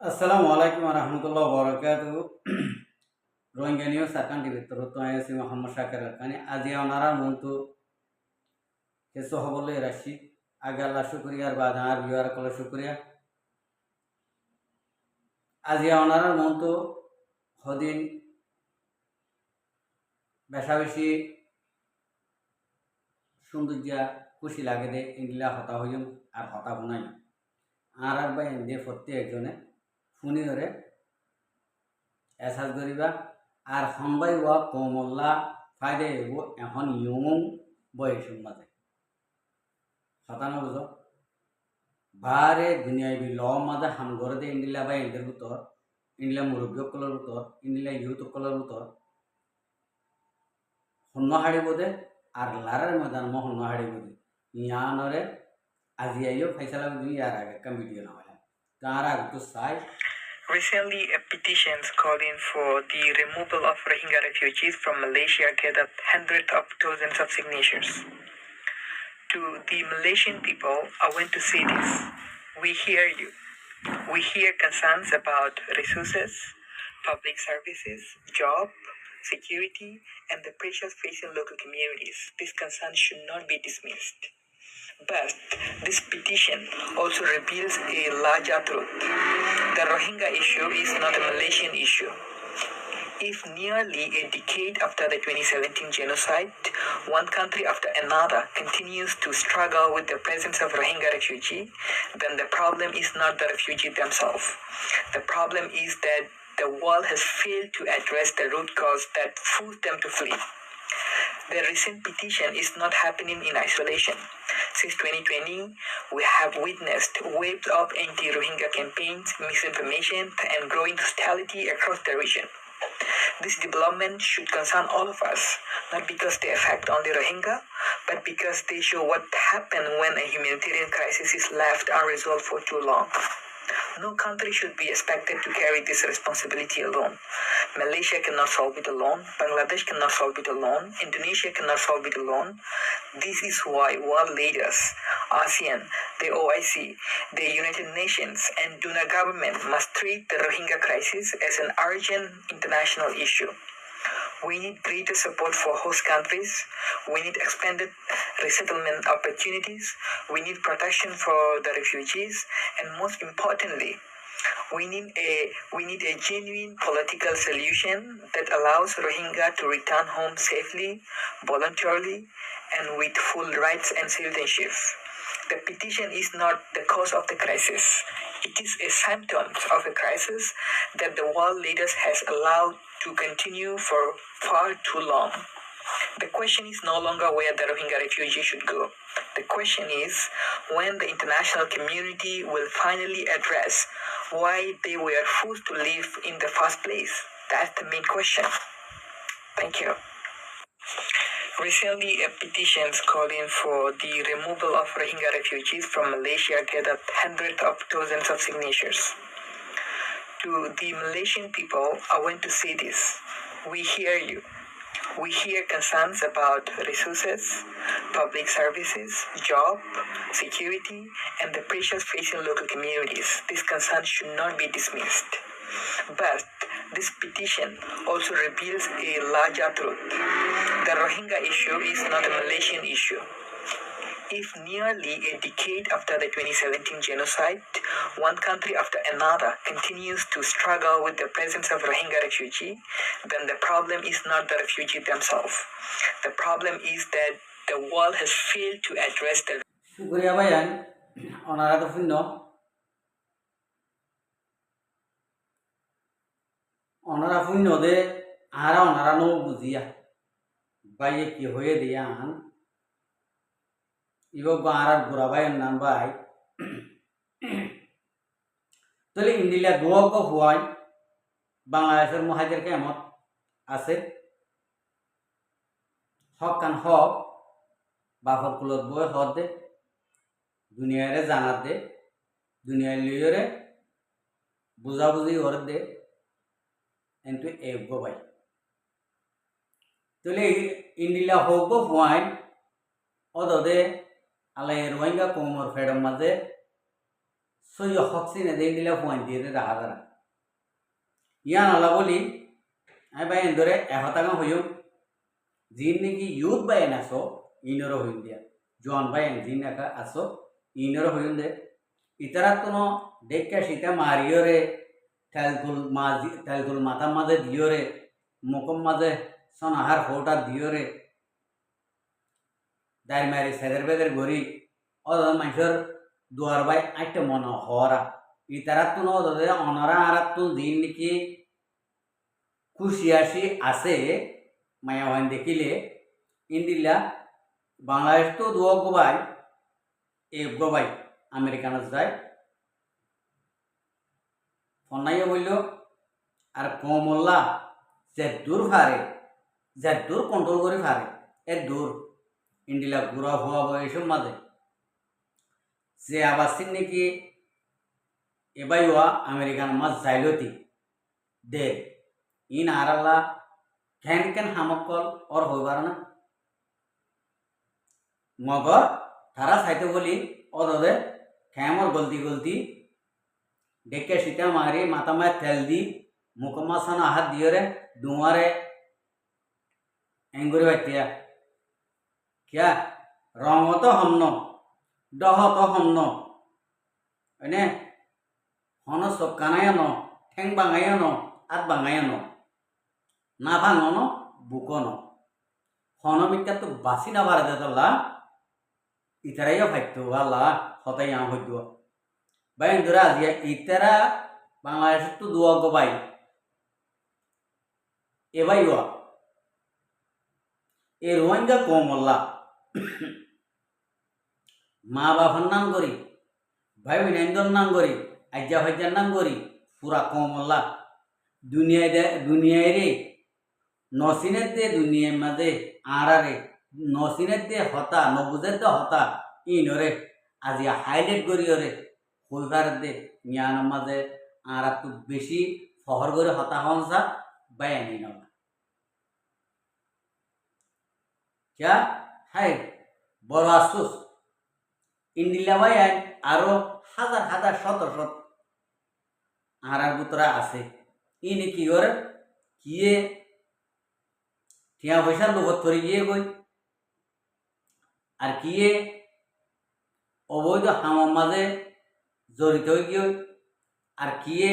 আসসালামু আলাইকুম রহমতুল্লাহ বরকাত রোহিঙ্গা নিউজ সাকান টিভি তো আইসি মোহাম্মদ শাকির আলকানি আজি ওনারা মন্তু কেসো হবলে রাশি আগে আল্লাহ শুক্রিয়ার বাদ আর বিয়ার কল শুক্রিয়া আজি ওনারা মন্তু হদিন বেশা বেশি সৌন্দর্যা খুশি লাগে দে ইংলা হতা হইম আর হতা বুনাই আর বা এমনি প্রতি একজনে ফুনি ধরে এসাজ করিবা আর সম্বাই ওয়া কমল্লা ফায়দে এখন ইয়ং বয়সের মাঝে হতানো বুঝো বারে দুনিয়ায় বি ল মাঝে হাম ঘরে দে ইন্ডিলা বা এদের ভিতর ইন্ডিলা মুরব্বী কলর ভিতর ইন্ডিলা ইউথ কলর ভিতর শূন্য হারিব দে আর লারের ময়দান মো শূন্য হারিব দে ইয়ানরে আজি আইও ফাইসালা দুই ইয়ার আগে একটা ভিডিও না হয় তার আগে তো চাই Recently, petitions calling for the removal of Rohingya refugees from Malaysia gathered hundreds of thousands of signatures. To the Malaysian people, I want to say this. We hear you. We hear concerns about resources, public services, job, security, and the pressures facing local communities. These concerns should not be dismissed. But this petition also reveals a larger truth. The Rohingya issue is not a Malaysian issue. If nearly a decade after the 2017 genocide, one country after another continues to struggle with the presence of Rohingya refugee, then the problem is not the refugee themselves. The problem is that the world has failed to address the root cause that forced them to flee. The recent petition is not happening in isolation. Since 2020, we have witnessed waves of anti-Rohingya campaigns, misinformation, and growing hostility across the region. This development should concern all of us, not because they affect only Rohingya, but because they show what happened when a humanitarian crisis is left unresolved for too long. No country should be expected to carry this responsibility alone. Malaysia cannot solve it alone. Bangladesh cannot solve it alone. Indonesia cannot solve it alone. This is why world leaders, ASEAN, the OIC, the United Nations, and Duna government must treat the Rohingya crisis as an urgent international issue. We need greater support for host countries. We need expanded resettlement opportunities. We need protection for the refugees. And most importantly, we need a genuine political solution that allows Rohingya to return home safely, voluntarily, and with full rights and citizenship. The petition is not the cause of the crisis. It is a symptom of a crisis that the world leaders has allowed to continue for far too long. The question is no longer where the Rohingya refugees should go. The question is when the international community will finally address why they were forced to leave in the first place. That's the main question. Thank you. Recently, petitions calling for the removal of Rohingya refugees from Malaysia gathered hundreds of thousands of signatures. To the Malaysian people, I want to say this. We hear you. We hear concerns about resources, public services, job, security, and the pressures facing local communities. These concerns should not be dismissed. But this petition also reveals a larger truth. The Rohingya issue is not a Malaysian issue. If nearly a decade after the 2017 genocide, one country after another continues to struggle with the presence of Rohingya refugee, then the problem is not the refugee themselves. The problem is that the world has failed to address the শুক্রিয়া ভাইয়ান ওনারা তো শূন্য ওনারা শূন্য দে আরা ওনারা no বুঝিয়া বাইয়ে কি হয়ে দিয়া আন ইব আর বুড়া ভাই নাম ভাই তাহলে ইন্ডিয়া দোয়াক হুয়াই বাংলাদেশের মহাজের কেমত আছে হক কান হক বাফর কুলত বই হদ দে দুনিয়ারে জানাত দে দুনিয়ার লিয়রে বুঝাবুঝি হর দে এন্টু এগ ভাই তাহলে ইন্ডিয়া হোক হুয়াই অদে আলাই রোহিঙ্গা কোমর ফেডম মাঝে সৈয় হকসিনে দেই দিলে পয়েন্ট দিয়ে রাখা দ্বারা ইয়ান আলা বলি আমি বাইন ধরে এহতাঙ্গ হইম জিন নাকি ইউথ বাইন আসো ইনরো হইম দিয়া জন বাইন জিন নাকা আসো ইনরো হইম দে ইতারা কোনো দেখা সীতা মারিওরে তেলতুল মাথার মাঝে দিওরে মুখম মাঝে সনাহার ফোটা দিওরে দাঁড়ি মারি সেদের বেদের গড়ি অদ মানুষের দুয়ার বাই আইটে মনে হরা ইতারা তো অনরা আর তো দিন নাকি খুশি আসি আছে মায়া হন দেখিলে ইন্দিল্লা বাংলাদেশ তো দুয়া গোবাই এ গোবাই আমেরিকানো যায় ফনাইও বলল আর কমল্লা যে দূর ফারে যে দূর কন্ট্রোল করে ফারে এর দূর ইন্ডিলা গুড়া হওয়া বয়সের মাঝে যে আবার সিং নাকি এবাইওয়া আমেরিকান মাছ যাইলতি দে ইন আরাল্লা কেন কেন হামকল ওর হইবার না মগর তারা চাইতে বলি অদে খেমর গলতি গলতি ডেকে সীতা মারি মাথা মায় তেল দি মুখমা সান হাত দিয়রে ডুমারে এঙ্গুরি বাতিয়া কিয়া রঙ তো হমন ডহ তো হমন এনে হন সব কানায় ন ঠেং বাঙায় ন আত বাঙায় ন না ভাঙ ন বুক ন হন মিকা তো বাসি না বাড়ে দেতলা ইতারাইও ফাইতো ভাল্লা হতাই আম হইত বাইন ধরে আজিয়া ইতারা বাংলাদেশের তো দুয়া গবাই এবাইওয়া এ রোহিঙ্গা কমল্লা মা বাবার নাম করি ভাই বোনের নাম করি আজ্জা ভাইজার নাম করি পুরা কমল্লা দুনিয়ায় রে নসিনের দে দুনিয়ার মাঝে আড়ারে নসিনের দে হতা নবুজের দে হতা ইনরে আজি হাইলাইট করি ওরে কইবার দে জ্ঞান মাঝে আর একটু বেশি ফহর করে হতা হনসা বায়ানি না क्या हाय বড় আফসোস ইন্ডিলা ভাই আরো হাজার হাজার শত শত আর ভিতরে আছে ইনি কি করে কিয়ে টিয়া পয়সার লোভত করে গিয়ে গই আর কিয়ে অবৈধ হামার মাঝে জড়িত হয়ে গিয়ে আর কিয়ে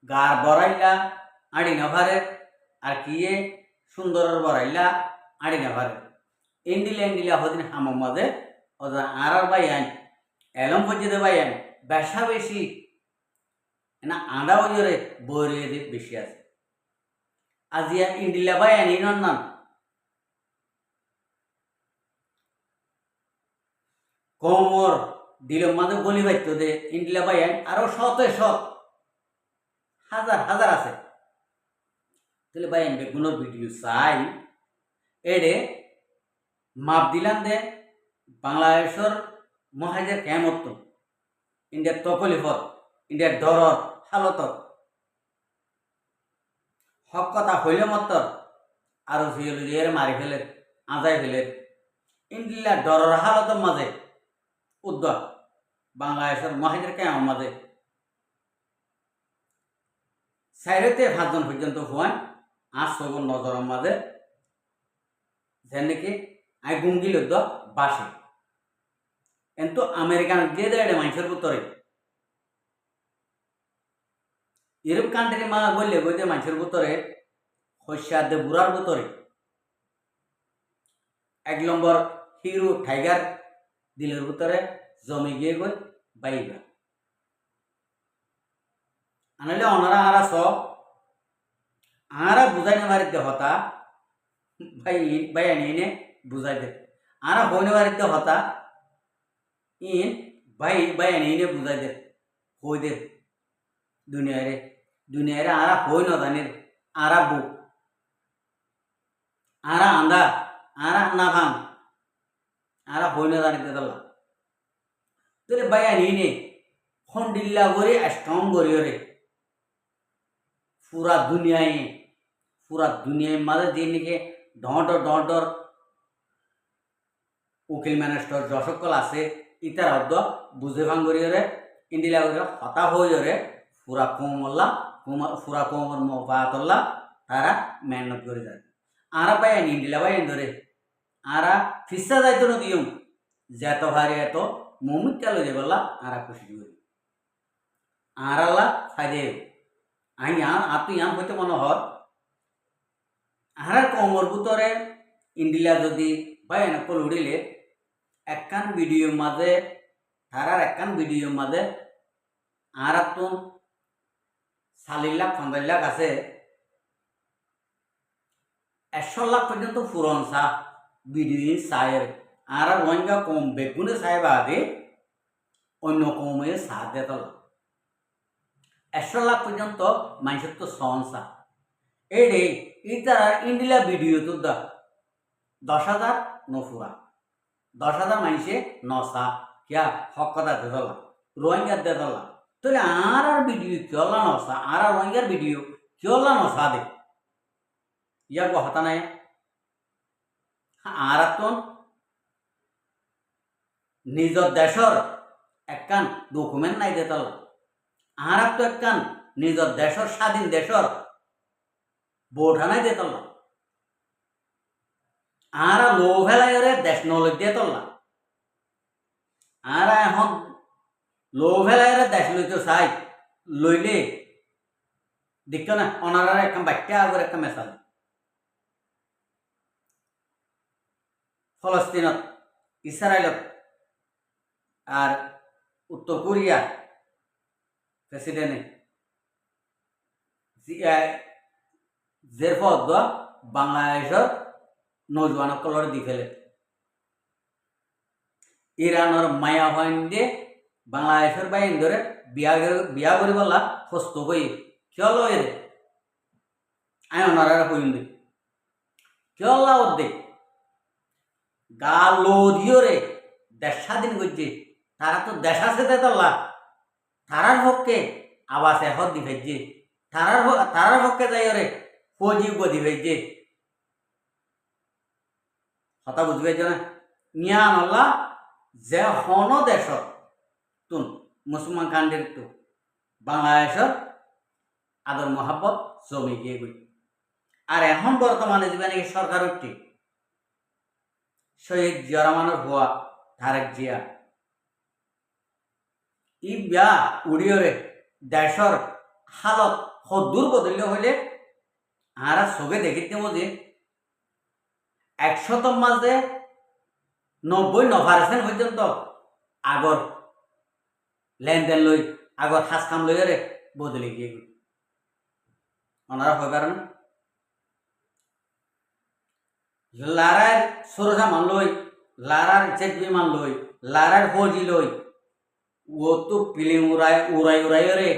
গার বড়াইলা আড়ি না ভারে আর কিয়ে সুন্দরের বড়াইলা আড়ি না ভারে ইন্ডিলা হদিন হামার মাঝে ওদের আর বাইন এলম পর্যন্ত বাইন বেশা বেশি না আঁদা ওজরে বইরে বেশি আছে আজিয়া ইন্ডিলা বাইন ইনর নাম কোমর দিলের মাঝে গলি বাইতো দে ইন্ডিলা বাইন আরো শত শত হাজার হাজার আছে তাহলে বাইন বেগুনোর ভিডিও চাই এডে মাপ দিলাম দে বাংলাদেশের মহাজের কেমত ইন্ডিয়ার তকলিফত ইন্ডিয়ার দরর হালত হক কথা হইলে মত আর এর মারি ফেলে আজাই ফেলে ইন্ডিয়া দরর হালতের মাঝে উদ্যোগ বাংলাদেশের মহাজের কেমন মাঝে সাইরেতে 5 জন পর্যন্ত হওয়ান 8 জন নজরের মাঝে যেন নাকি আই গুঙ্গিল বাসে কিন্তু আমেরিকান দিয়ে দেয় মানুষের ভিতরে ইউরোপ কান্ট্রি মা বললে গই মানুষের ভিতরে শস্যার বুড়ার ভিতরে 1 নম্বর হিরো টাইগার দিলের ভিতরে জমে গিয়ে গই বাইবা আনলে ওনারা আরা সব আরা বুঝাই না মারিতে হতা ভাই আনি বুঝাই দে আরা হইনে মারিতে হতা ইন ভাই আনি বুঝাই দে হই দে দুনিয়ারে আরা হই ন জানি আরা বুক আরা আন্দা আরা না ভাঙ আরা হই না জানি দলা তোরে ভাই আনি ফন্ডিল্লা করে স্ট্রং করি রে পুরা দুনিয়ায় মাঝে যে নাকি ডর উকিল ম্যানেস্টর যশকল আছে ইতার অর্ধ বুঝে ভাঙ করি রে ইন্ডিলা করে হতা হয়ে পুরা পুরা কোমর মোপাতল্লা তারা মেহনত করে যায় আরা পাই ইন্ডিলা পাই ধরে আরা ফিসা যাইতো না দিও যেত ভারে এত মমিক কালো যে বললা আরা খুশি করি আরাল্লা ফাইদে আপনি হইতে মনে হর আহার কোমর ভিতরে ইন্ডিলা যদি পাই নকল উড়িলে একখান ভিডিও মাঝে তারার একখান ভিডিও মাঝে আর তুন 40 লাখ 50 লাখ আছে 100 লাখ পর্যন্ত ফুরন সা ভিডিও সায়ের আর রোহিঙ্গা কম বেগুনে সাহেব আগে অন্য কমে সাথ দেত 100 লাখ পর্যন্ত মানুষের তো সহনসা এইডে ইতার ইন্ডিলা ভিডিও তো 10,000 নফুরা 10,000 মানুষে নসা কিয়া হক কথা দেতলা রোহিঙ্গার দেতলা তাহলে আর ভিডিও কিয়লা নসা আর রোহিঙ্গার ভিডিও কিয়লা নসা দে ইয়ার কথা নাই আর তো নিজের দেশর একখান ডকুমেন্ট নাই দেতলা আর তো একখান নিজের দেশর স্বাধীন দেশর বোর্ড নাই দেতলা আর লো ভেলাইরে দেশ নলেজ দেতলা আর এখন লো ভেলাইরে দেশ লইতে চাই লইলে দেখ না অনারার একটা বাক্যা আগর একটা মেসাল ফলস্তিনত ইসরায়েলত আর উত্তর কোরিয়া প্রেসিডেন্টে জের ফদ বাংলাদেশের নৌজওয়ানক কলর দি ফেলে ইরানের মায়া হইন দিয়ে বাংলাদেশের বাইন ধরে বিয়া করি বললা হস্ত হই কিয় লয় রে আয় ওনারা হইন দে কিয় লাভ দে গা লো দিও রে দেশ স্বাধীন করছে তারা তো দেশ আছে দেতলা তারার পক্ষে আবাস এখন দি ফেলছে তারার পক্ষে যাই রে ফৌজি দি ফেলছে কথা বুঝবে না নিয়ান আল্লাহ যে হন দেশ তুন মুসলমান কান্ডের তো বাংলাদেশের আদর মহাব্বত জমে গিয়ে গই আর এখন বর্তমানে যে নাকি সরকার উঠছে শহীদ জিয়া রহমানের হওয়া তারেক জিয়া ই বিয়া উড়িয়রে দেশর হালত সদূর বদলিল হইলে আরা চোখে দেখিতে মধ্যে 100 মাঝে 99% পর্যন্ত আগর লেনদেন লই আগর হাস কাম লই রে বদলে গিয়ে গই ওনারা হয় কারণ লারার সরসা মান লই লারার চেক বিমান লই লারার ফৌজি লই ও তো পিলিং উড়াই রে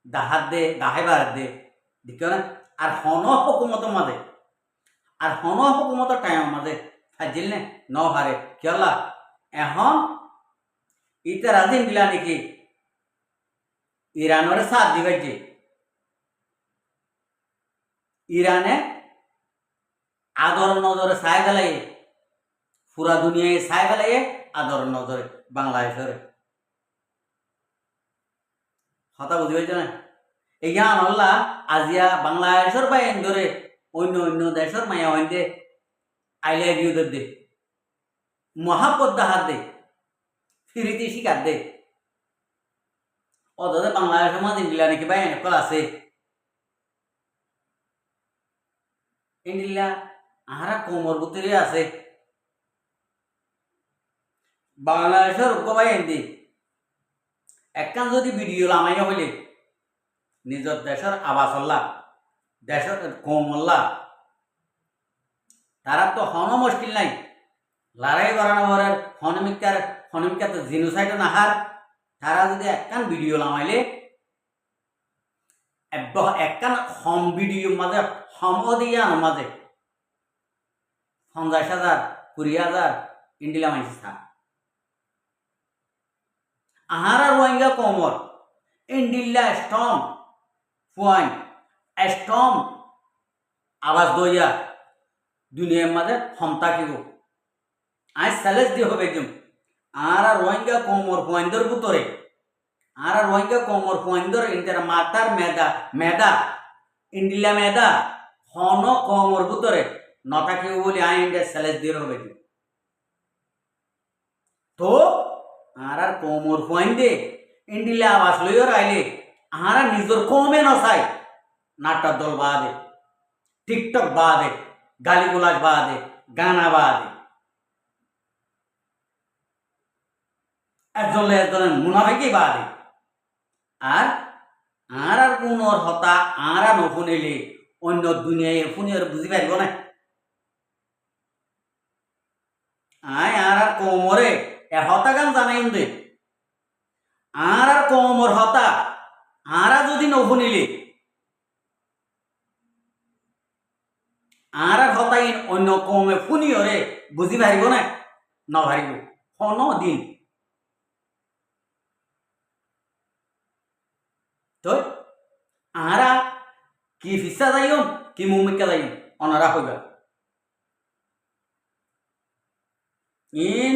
দাহাত দে দাহাইবার দে দেখ না আর হন হুকুমত মাঝে আর হন হুকুমত টাইম মাঝে ফাজিল নে ন হারে কিয়লা এখন ইটা রাজিন দিলা নাকি ইরানের সাথ দিবে যে ইরানে আদর নজরে ছায় গেলাই পুরা দুনিয়ায় ছায় গেলাই আদর নজরে বাংলাদেশের কথা বুঝি পাইছ না ইয়ান আল্লাহ আজিয়া বাংলাদেশের বাইন ধরে অন্য অন্য দেশের মায়া হইন দে আই লাভ ইউ দে মহাপদ হাত দে ফিরিতি শিকার দে অথচ বাংলাদেশের মাঝে ইন্ডিলা নাকি বাইন কল আছে ইন্ডিলা আহারা কোমর ভিতরে আছে বাংলাদেশের বাইন দি একখান যদি ভিডিও লামাইয়া হইলে নিজের দেশের আবাস হল্লা দেশের কম হল্লা তারা তো হন মুশকিল নাই লড়াই করানোর হনমিকার তো জিনোসাইড নাহার তারা যদি একখান ভিডিও লামাইলে একখান হম ভিডিও মাঝে হম দিয়া মাঝে 50,000 20,000 ইন্ডিলা মাইছে থাক আহারা রোহিঙ্গা কমর ইন্ডিল্লা স্টম ফুয়াইন স্টম আওয়াজ দইয়া দুনিয়ার মাঝে ক্ষমতা কিব আজ চ্যালেঞ্জ দিয়ে হবে একদম আর রোহিঙ্গা কোমর পয়েন্টর ভিতরে আর রোহিঙ্গা কোমর পয়েন্টর ইন্টার মাতার মেদা ইন্ডিলা মেদা হন কোমর ভিতরে নটা কেউ বলি আই ইন্ডিয়া স্যালেজ দিয়ে হবে তো আর কোমর পয়েন্টে ইন্ডিলা আবাস লইও রাইলে আর নিজের কমে নসাই নাটক দল বাদে টিকটক বাদে গালিগুলাজ বাদে গানা বাদে একজনের মুনাফিকি বাদে আর আর কোন হতা আর নফুনিলে অন্য দুনিয়ায় ফুনিয়র বুঝি পারব না আয় আর কোমরে এ হতা গান জানাই দে আর কোমর হতা আর যদি নফুনিলে আর হতাই অন্য কমে ফুনিয়রে বুঝি পারিব না নভারিব হন দিন তো আরা কি ফিসা যাইম কি মুমিকা যাইম অনারা হইবা ইন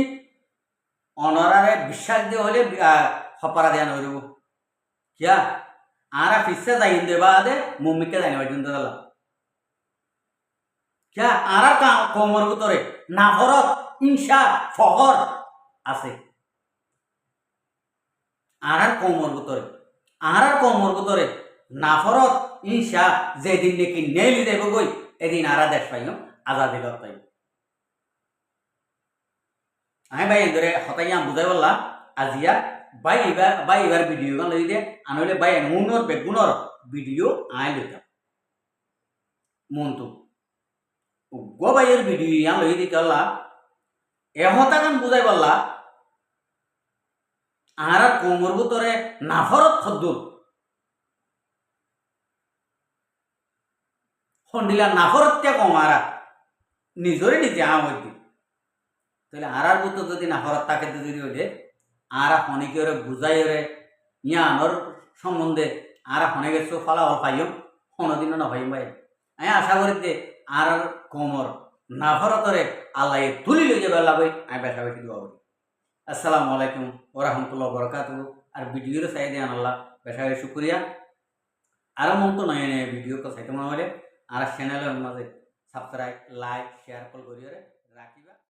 অনরারে বিশ্বাস দিয়ে হলে হপারা দেয়া নইব কিয়া আরা ফিসা যাইম দেবা দে মুমিকা যাইম পর্যন্ত গেল কিয়া আরা কোমর ভিতরে নাফরত হিংসা ফহর আছে আরার কোমর ভিতরে নাফরত হিংসা যেদিন নাকি নেলি দেব গই এদিন আরা দেশ পাইম আজাদি পাইম আমি ভাই ধরে হতাইয়া বুঝাই বললাম আজিয়া বাই এবার ভিডিও গান লই দে আনলে বাই মুনর বেগুনর ভিডিও আই লইতাম মনটু গো বাইয়ের ভিডিও ইয়ান লই দিতে হল্লা এ হতা গান বুঝাই বললা আর কোমর ভিতরে নাফরত খদ্দুর হন্ডিলা নাফরতকে কম আরা নিজরে নিজে আমদি তাহলে আরার ভিতর যদি নাফরত তাকে যদি ওঠে আরা হনিকে ওরে বুঝাই ওরে ইয়ানোর সম্বন্ধে আরা হনে গেছো ফলাফল পাইম কোনোদিনও না পাইম ভাই আমি আশা করি যে আর কোমর নাফরতরে আল্লাহ তুলি লই যাবে আল্লাহ ভাই আমি বেশা বেশি দোয়া করি আসসালামু আলাইকুম ওরহমতুল্লাহ বরকাতুহু আর ভিডিওর চাই দেন আল্লাহ বেশা বেশি শুক্রিয়া আরও মন তো নয় ভিডিও তো চাইতে মনে হলে আর চ্যানেলের মাঝে সাবস্ক্রাইব লাইক শেয়ার কল করিও